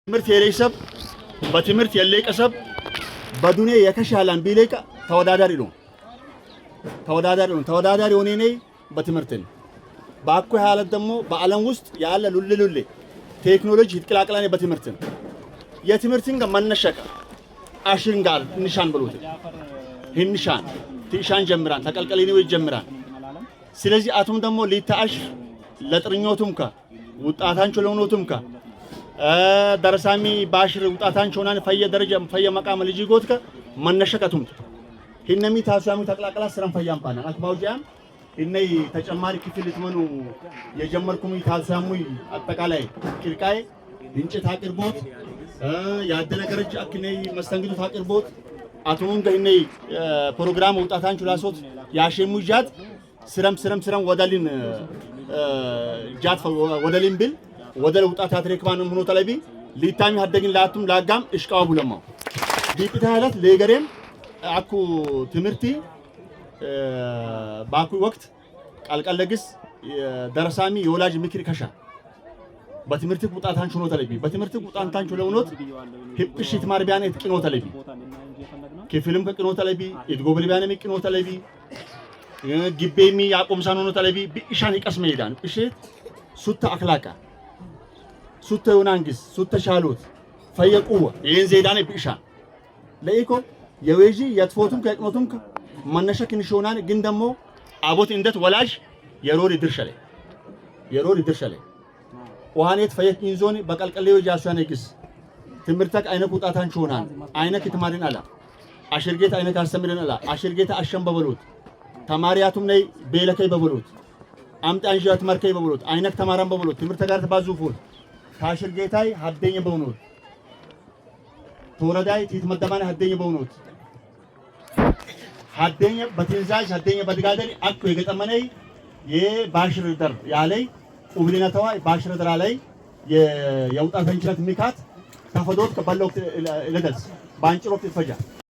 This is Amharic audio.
ትምህርት የሌሰብ በትምህርት የሌቀሰብ በዱንያ የከሻላን ቢሌቃ ተወዳዳሪ ነው። ተወዳዳሪ ሆኔ ነኝ በትምህርትን ባኩ ያለ ደግሞ በዓለም ውስጥ ያለ ሉልሉል ቴክኖሎጂ ይጥቅላቅላኔ በትምህርትን የትምህርትን ከመነሸቀ አሽንጋል ንሻን ብሎት ህንሻን ትሻን ጀምራን ተቀልቀሌ ነው ይጀምራን። ስለዚህ አቱም ደግሞ ሊታሽ ለጥርኞቱምካ ውጣታንቹ ለሆኖቱምካ ደረሳሚ ባሽር ውጣታንቹ ሆናን ፈየ ደረጃ ፈየ መቃም ልጅ ጎትከ መነሸቀቱም ህነሚ ታሳሚ ተቀላቀላ ስራን ፈያም ባና አክባውጃም እነይ ተጨማሪ ክፍል ልትመኑ የጀመርኩም ታሳሙ አጠቃላይ ቅርቃይ እንጭት አቅርቦት ያደነገረች አክነይ መስተንግዱ አቅርቦት አቱም ገነይ ፕሮግራም ውጣታንቹ ላሶት ያሸሙ ጃት ስረም ወዳሊን ጃት ወዳሊን ብል ወደለ ውጣት አትሬክባን ሆኖ ተለቢ ሊታሚ ሀደግን ላቱም ላጋም እሽቃው ብለማው ዲቂታላት ለገሬም አኩ ትምርቲ ባኩ ወቅት ቃልቀለግስ ደረሳሚ የወላጅ ምክር ከሻ በትምርቲ ቁጣታንቹ ነው ተለቢ በትምርቲ ቁጣንታንቹ ለውኖት ህብሽት ማርቢያኔ ትቅኖ ተለቢ ከፊልም ከቅኖ ተለቢ እድጎብል ቢያኔ ምቅኖ ተለቢ ግቤሚ ያቆምሳን ሆኖ ተለቢ ቢሻን ይቀስመ ይዳን እሽት ሱታ አክላቃ ሱተ ዮናንግስ ሱተ ሻሎት ፈየቁዋ ይሄን ዘይዳኔ ቢሻን ለኢኮ የዌጂ የትፎቱም ከቅኖቱም መነሸክን ሾናን ግን ደሞ አቦት እንደት ወላጅ የሮሪ ድርሻለ ወሃኔት ፈየክ ኢንዞን በቀልቀሌው ያሷነግስ ትምርተክ አይነ ቁጣታን ሾናን አይነ ክትማሪን አላ አሽርጌት አይነ ካስተምረን አላ አሽርጌት አሸንበበሉት ተማሪያቱም ነይ ቤለከይ በበሉት አምጣ አንጂያት መርከይ በበሉት አይነክ ተማራን በበሉት ትምርተ ጋር ተባዙፉት ታሽርጌታይ ሀደኝ በውኑት ተወረዳይ ትመደባና ሀደኝ በውኑት ሀደኝ በትንዛዥ ሀደኝ በድጋደሪ አኩ የገጠመነይ የባሽር ደር ያለይ ኡብሊናተዋ ባሽር ደር ላይ የውጣት እንችላት ሚካት ተፈዶት ከበለው ለደስ ባንጭሮት ይፈጃ